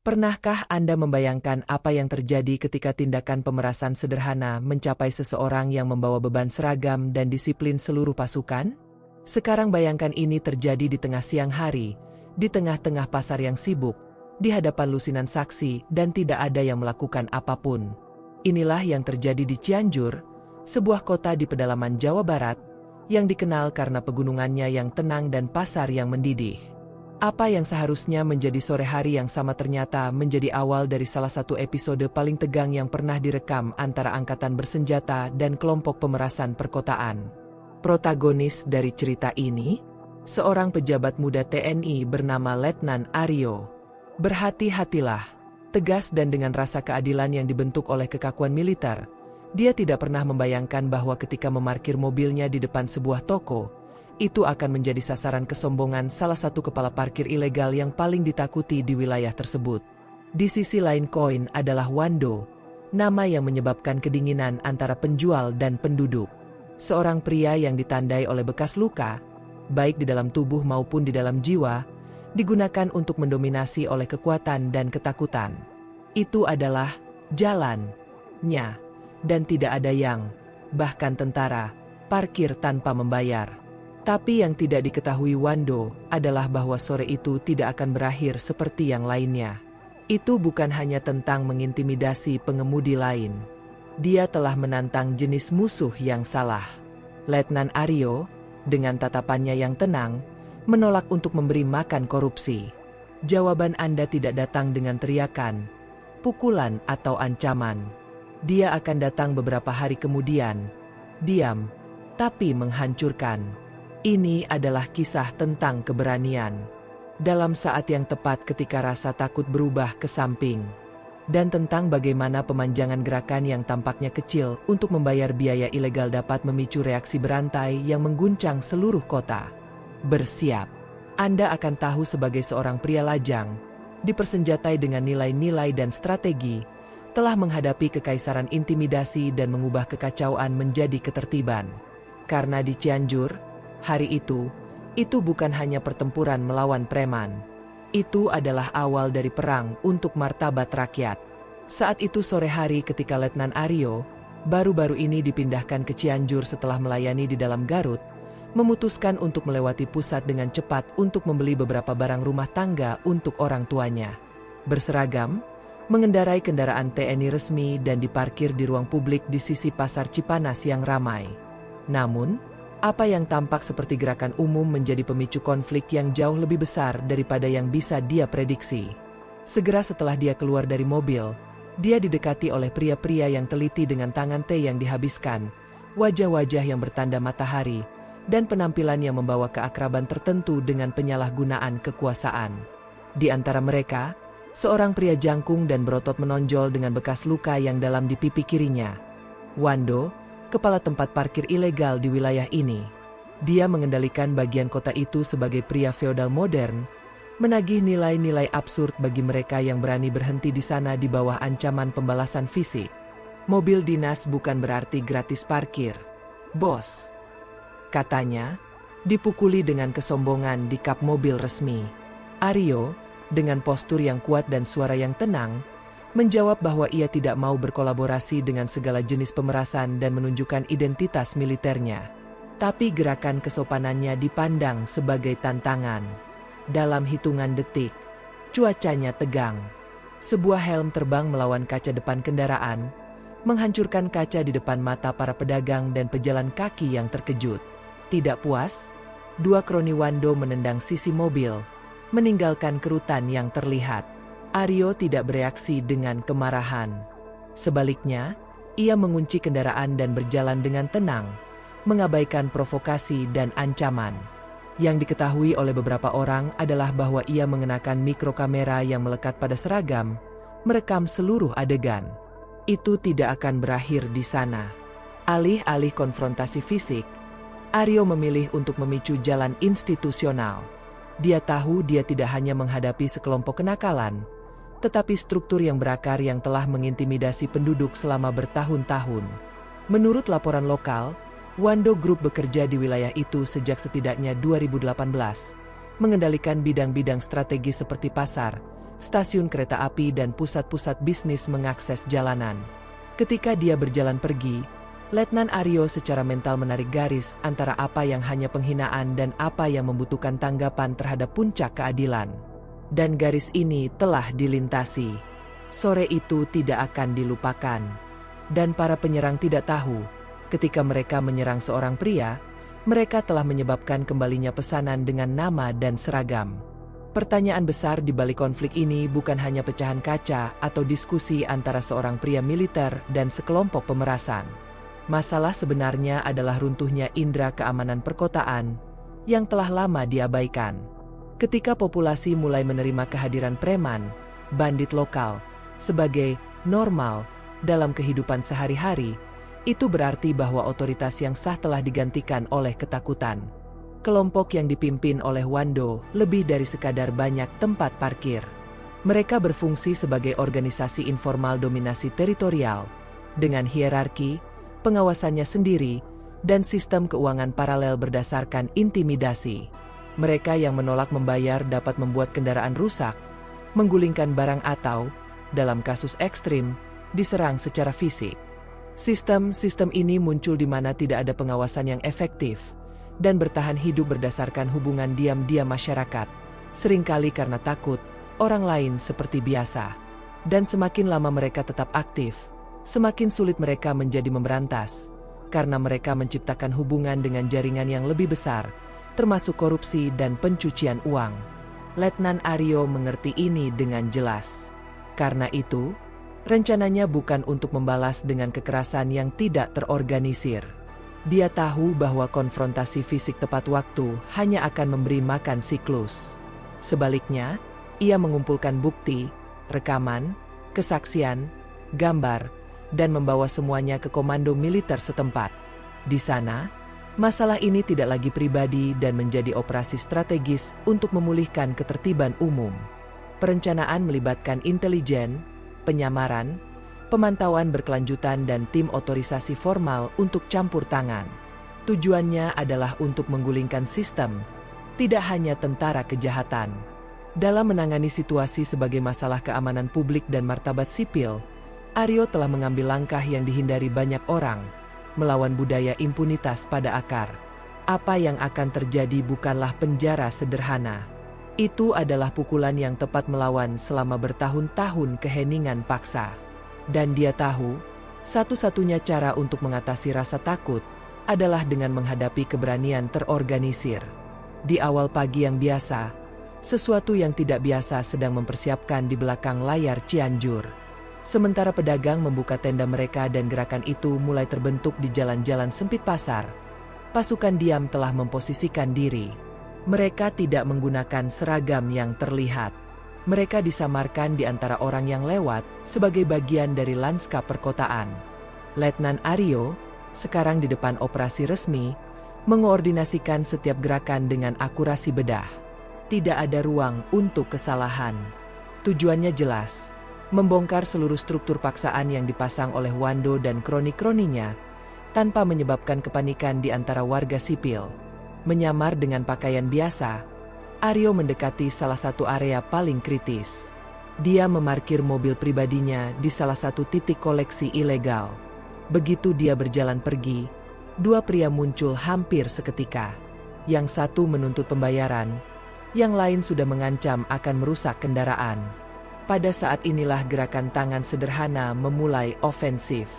Pernahkah Anda membayangkan apa yang terjadi ketika tindakan pemerasan sederhana mencapai seseorang yang membawa beban seragam dan disiplin seluruh pasukan? Sekarang bayangkan ini terjadi di tengah siang hari, di tengah-tengah pasar yang sibuk, di hadapan lusinan saksi dan tidak ada yang melakukan apapun. Inilah yang terjadi di Cianjur, sebuah kota di pedalaman Jawa Barat, yang dikenal karena pegunungannya yang tenang dan pasar yang mendidih. Apa yang seharusnya menjadi sore hari yang sama ternyata menjadi awal dari salah satu episode paling tegang yang pernah direkam antara angkatan bersenjata dan kelompok pemerasan perkotaan. Protagonis dari cerita ini, seorang pejabat muda TNI bernama Letnan Aryo. Berhati-hatilah, tegas dan dengan rasa keadilan yang dibentuk oleh kekakuan militer, dia tidak pernah membayangkan bahwa ketika memarkir mobilnya di depan sebuah toko, itu akan menjadi sasaran kesombongan salah satu kepala parkir ilegal yang paling ditakuti di wilayah tersebut. Di sisi lain koin adalah Wando, nama yang menyebabkan kedinginan antara penjual dan penduduk. Seorang pria yang ditandai oleh bekas luka, baik di dalam tubuh maupun di dalam jiwa, digunakan untuk mendominasi oleh kekuatan dan ketakutan. Itu adalah jalannya, dan tidak ada yang, bahkan tentara, parkir tanpa membayar. Tapi yang tidak diketahui Wando adalah bahwa sore itu tidak akan berakhir seperti yang lainnya. Itu bukan hanya tentang mengintimidasi pengemudi lain. Dia telah menantang jenis musuh yang salah. Letnan Aryo, dengan tatapannya yang tenang, menolak untuk memberi makan korupsi. Jawaban Anda tidak datang dengan teriakan, pukulan atau ancaman. Dia akan datang beberapa hari kemudian, diam, tapi menghancurkan. Ini adalah kisah tentang keberanian. Dalam saat yang tepat ketika rasa takut berubah ke samping. Dan tentang bagaimana pemanjangan gerakan yang tampaknya kecil untuk membayar biaya ilegal dapat memicu reaksi berantai yang mengguncang seluruh kota. Bersiap. Anda akan tahu sebagai seorang pria lajang, dipersenjatai dengan nilai-nilai dan strategi, telah menghadapi kekaisaran intimidasi dan mengubah kekacauan menjadi ketertiban. Karena di Cianjur, hari itu bukan hanya pertempuran melawan preman. Itu adalah awal dari perang untuk martabat rakyat. Saat itu sore hari ketika Letnan Aryo, baru-baru ini dipindahkan ke Cianjur setelah melayani di dalam Garut, memutuskan untuk melewati pusat dengan cepat untuk membeli beberapa barang rumah tangga untuk orang tuanya. Berseragam, mengendarai kendaraan TNI resmi dan diparkir di ruang publik di sisi pasar Cipanas yang ramai. Namun, apa yang tampak seperti gerakan umum menjadi pemicu konflik yang jauh lebih besar daripada yang bisa dia prediksi. Segera setelah dia keluar dari mobil, dia didekati oleh pria-pria yang teliti dengan tangan teh yang dihabiskan, wajah-wajah yang bertanda matahari, dan penampilan yang membawa keakraban tertentu dengan penyalahgunaan kekuasaan. Di antara mereka, seorang pria jangkung dan berotot menonjol dengan bekas luka yang dalam di pipi kirinya. Wando, kepala tempat parkir ilegal di wilayah ini. Dia mengendalikan bagian kota itu sebagai pria feodal modern, menagih nilai-nilai absurd bagi mereka yang berani berhenti di sana di bawah ancaman pembalasan fisik. Mobil dinas bukan berarti gratis parkir, bos. Katanya, dipukuli dengan kesombongan di kap mobil resmi. Aryo, dengan postur yang kuat dan suara yang tenang, menjawab bahwa ia tidak mau berkolaborasi dengan segala jenis pemerasan dan menunjukkan identitas militernya. Tapi gerakan kesopanannya dipandang sebagai tantangan. Dalam hitungan detik, cuacanya tegang. Sebuah helm terbang melawan kaca depan kendaraan, menghancurkan kaca di depan mata para pedagang dan pejalan kaki yang terkejut. Tidak puas, dua kroni Wando menendang sisi mobil, meninggalkan kerutan yang terlihat. Aryo tidak bereaksi dengan kemarahan. Sebaliknya, ia mengunci kendaraan dan berjalan dengan tenang, mengabaikan provokasi dan ancaman. Yang diketahui oleh beberapa orang adalah bahwa ia mengenakan mikrokamera yang melekat pada seragam, merekam seluruh adegan. Itu tidak akan berakhir di sana. Alih-alih konfrontasi fisik, Aryo memilih untuk memicu jalan institusional. Dia tahu dia tidak hanya menghadapi sekelompok kenakalan, tetapi struktur yang berakar yang telah mengintimidasi penduduk selama bertahun-tahun. Menurut laporan lokal, Wando Group bekerja di wilayah itu sejak setidaknya 2018, mengendalikan bidang-bidang strategis seperti pasar, stasiun kereta api dan pusat-pusat bisnis mengakses jalanan. Ketika dia berjalan pergi, Letnan Aryo secara mental menarik garis antara apa yang hanya penghinaan dan apa yang membutuhkan tanggapan terhadap puncak keadilan. Dan garis ini telah dilintasi. Sore itu tidak akan dilupakan. Dan para penyerang tidak tahu, ketika mereka menyerang seorang pria, mereka telah menyebabkan kembalinya pesanan dengan nama dan seragam. Pertanyaan besar di balik konflik ini bukan hanya pecahan kaca atau diskusi antara seorang pria militer dan sekelompok pemerasan. Masalah sebenarnya adalah runtuhnya indera keamanan perkotaan yang telah lama diabaikan. Ketika populasi mulai menerima kehadiran preman, bandit lokal, sebagai normal dalam kehidupan sehari-hari, itu berarti bahwa otoritas yang sah telah digantikan oleh ketakutan. Kelompok yang dipimpin oleh Wando lebih dari sekadar banyak tempat parkir. Mereka berfungsi sebagai organisasi informal dominasi teritorial, dengan hierarki, pengawasannya sendiri, dan sistem keuangan paralel berdasarkan intimidasi. Mereka yang menolak membayar dapat membuat kendaraan rusak, menggulingkan barang atau, dalam kasus ekstrim, diserang secara fisik. Sistem-sistem ini muncul di mana tidak ada pengawasan yang efektif dan bertahan hidup berdasarkan hubungan diam-diam masyarakat, seringkali karena takut orang lain seperti biasa. Dan semakin lama mereka tetap aktif, semakin sulit mereka menjadi memberantas, karena mereka menciptakan hubungan dengan jaringan yang lebih besar, termasuk korupsi dan pencucian uang. Letnan Aryo mengerti ini dengan jelas. Karena itu, rencananya bukan untuk membalas dengan kekerasan yang tidak terorganisir. Dia tahu bahwa konfrontasi fisik tepat waktu hanya akan memberi makan siklus. Sebaliknya, ia mengumpulkan bukti, rekaman, kesaksian, gambar, dan membawa semuanya ke komando militer setempat. Di sana, masalah ini tidak lagi pribadi dan menjadi operasi strategis untuk memulihkan ketertiban umum. Perencanaan melibatkan intelijen, penyamaran, pemantauan berkelanjutan dan tim otorisasi formal untuk campur tangan. Tujuannya adalah untuk menggulingkan sistem, tidak hanya tentara kejahatan. Dalam menangani situasi sebagai masalah keamanan publik dan martabat sipil, Aryo telah mengambil langkah yang dihindari banyak orang, melawan budaya impunitas pada akar. Apa yang akan terjadi bukanlah penjara sederhana. Itu adalah pukulan yang tepat melawan selama bertahun-tahun keheningan paksa. Dan dia tahu, satu-satunya cara untuk mengatasi rasa takut adalah dengan menghadapi keberanian terorganisir. Di awal pagi yang biasa, sesuatu yang tidak biasa sedang mempersiapkan di belakang layar Cianjur. Sementara pedagang membuka tenda mereka dan gerakan itu mulai terbentuk di jalan-jalan sempit pasar, pasukan diam telah memposisikan diri. Mereka tidak menggunakan seragam yang terlihat. Mereka disamarkan di antara orang yang lewat sebagai bagian dari lanskap perkotaan. Letnan Aryo, sekarang di depan operasi resmi, mengoordinasikan setiap gerakan dengan akurasi bedah. Tidak ada ruang untuk kesalahan. Tujuannya jelas, membongkar seluruh struktur paksaan yang dipasang oleh Wando dan kroni-kroninya, tanpa menyebabkan kepanikan di antara warga sipil. Menyamar dengan pakaian biasa, Aryo mendekati salah satu area paling kritis. Dia memarkir mobil pribadinya di salah satu titik koleksi ilegal. Begitu dia berjalan pergi, dua pria muncul hampir seketika. Yang satu menuntut pembayaran, yang lain sudah mengancam akan merusak kendaraan. Pada saat inilah gerakan tangan sederhana memulai ofensif.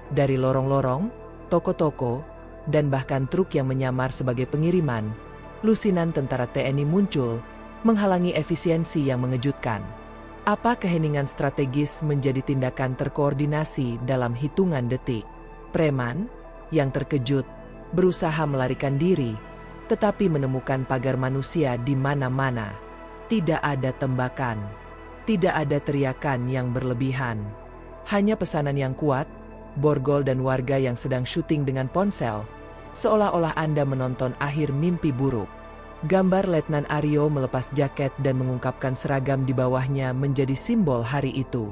Dari lorong-lorong, toko-toko, dan bahkan truk yang menyamar sebagai pengiriman, lusinan tentara TNI muncul, menghalangi efisiensi yang mengejutkan. Apa keheningan strategis menjadi tindakan terkoordinasi dalam hitungan detik. Preman, yang terkejut, berusaha melarikan diri, tetapi menemukan pagar manusia di mana-mana. Tidak ada tembakan, tidak ada teriakan yang berlebihan. Hanya pesanan yang kuat, borgol dan warga yang sedang syuting dengan ponsel, seolah-olah Anda menonton akhir mimpi buruk. Gambar Letnan Aryo melepas jaket dan mengungkapkan seragam di bawahnya menjadi simbol hari itu.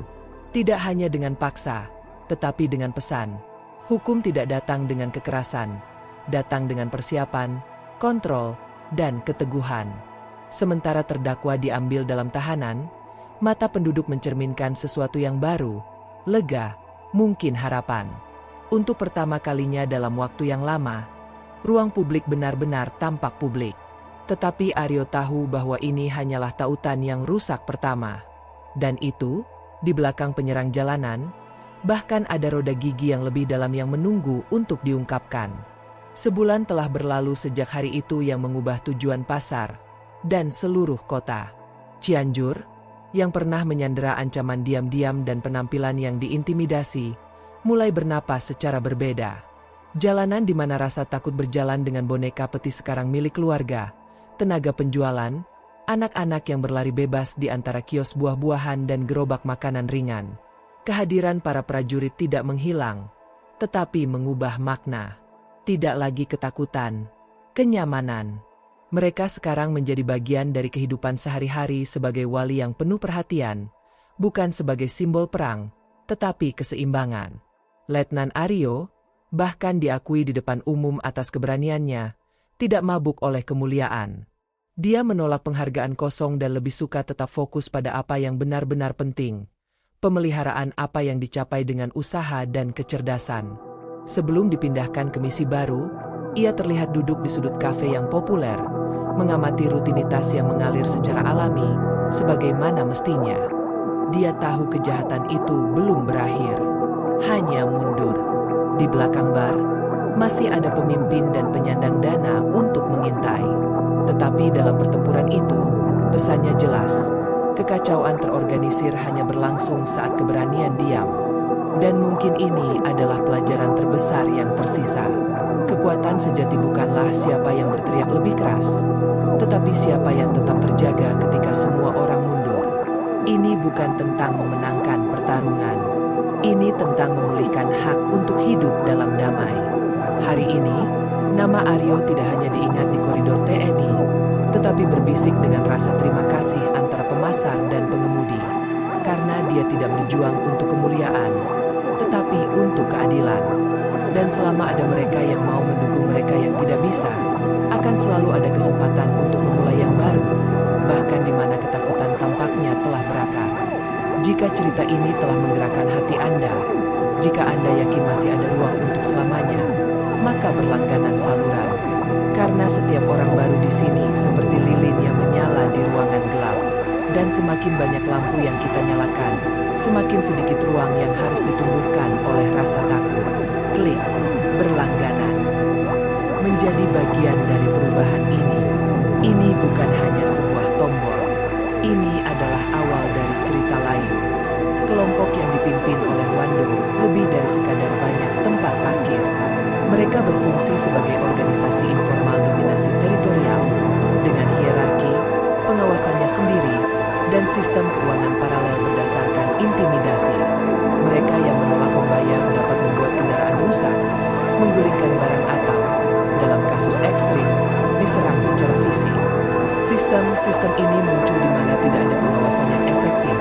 Tidak hanya dengan paksa, tetapi dengan pesan. Hukum tidak datang dengan kekerasan, datang dengan persiapan, kontrol, dan keteguhan. Sementara terdakwa diambil dalam tahanan, Mata penduduk mencerminkan sesuatu yang baru, lega, mungkin harapan. Untuk pertama kalinya dalam waktu yang lama, ruang publik benar-benar tampak publik. Tetapi Aryo tahu bahwa ini hanyalah tautan yang rusak pertama. Dan itu, di belakang penyerang jalanan, bahkan ada roda gigi yang lebih dalam yang menunggu untuk diungkapkan. Sebulan telah berlalu sejak hari itu yang mengubah tujuan pasar dan seluruh kota. Cianjur, yang pernah menyandera ancaman diam-diam dan penampilan yang diintimidasi, mulai bernapas secara berbeda. Jalanan di mana rasa takut berjalan dengan boneka peti sekarang milik keluarga, tenaga penjualan, anak-anak yang berlari bebas di antara kios buah-buahan dan gerobak makanan ringan. Kehadiran para prajurit tidak menghilang, tetapi mengubah makna. Tidak lagi ketakutan, kenyamanan. Mereka sekarang menjadi bagian dari kehidupan sehari-hari sebagai wali yang penuh perhatian, bukan sebagai simbol perang, tetapi keseimbangan. Letnan Aryo, bahkan diakui di depan umum atas keberaniannya, tidak mabuk oleh kemuliaan. Dia menolak penghargaan kosong dan lebih suka tetap fokus pada apa yang benar-benar penting. Pemeliharaan apa yang dicapai dengan usaha dan kecerdasan. Sebelum dipindahkan ke misi baru, ia terlihat duduk di sudut kafe yang populer, mengamati rutinitas yang mengalir secara alami, sebagaimana mestinya. Dia tahu kejahatan itu belum berakhir, hanya mundur. Di belakang bar, masih ada pemimpin dan penyandang dana untuk mengintai. Tetapi dalam pertempuran itu, pesannya jelas. Kekacauan terorganisir hanya berlangsung saat keberanian diam. Dan mungkin ini adalah pelajaran terbesar yang tersisa. Kekuatan sejati bukanlah siapa yang berteriak lebih keras, tetapi siapa yang tetap terjaga ketika semua orang mundur. Ini bukan tentang memenangkan pertarungan. Ini tentang memulihkan hak untuk hidup dalam damai. Hari ini, nama Aryo tidak hanya diingat di koridor TNI, tetapi berbisik dengan rasa terima kasih antara pemasar dan pengemudi. Karena dia tidak berjuang untuk kemuliaan, tetapi untuk keadilan. Dan selama ada mereka yang mau mendukung mereka yang tidak bisa, akan selalu ada kesempatan untuk memulai yang baru, bahkan di mana ketakutan tampaknya telah berakar. Jika cerita ini telah menggerakkan hati Anda, jika Anda yakin masih ada ruang untuk selamanya, maka berlangganan saluran. Karena setiap orang baru di sini seperti lilin yang menyala di ruangan gelap. Dan semakin banyak lampu yang kita nyalakan, semakin sedikit ruang yang harus ditumbuhkan oleh rasa takut. Klik berlangganan. Menjadi bagian dari perubahan ini. Ini bukan hanya sebuah tombol. Ini adalah awal dari cerita lain. Kelompok yang dipimpin oleh Wando lebih dari sekadar banyak tempat parkir. Mereka berfungsi sebagai organisasi informal dominasi teritorial, dengan hierarki, pengawasannya sendiri, dan sistem keuangan paralel berdasarkan intimidasi. Mereka yang menolak membayar dapat membuat kendaraan rusak, menggulingkan barang atau, dalam kasus ekstrim, diserang secara fisik. Sistem ini muncul di mana tidak ada pengawasan yang efektif,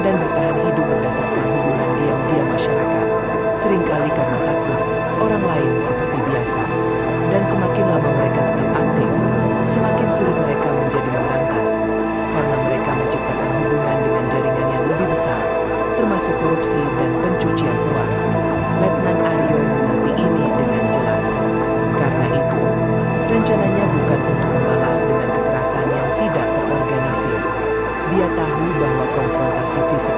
dan bertahan hidup berdasarkan hubungan diam-diam masyarakat, seringkali karena takut orang lain seperti biasa. Dan semakin lama mereka tetap aktif, semakin sulit mereka menjadi memberantas, karena mereka menciptakan hubungan dengan jaringan yang lebih besar, termasuk korupsi dan pencucian uang. Letnan Aryo mengerti ini dengan jelas. Karena itu, rencananya bukan untuk membalas dengan kekerasan yang tidak terorganisir. Dia tahu bahwa konfrontasi fisik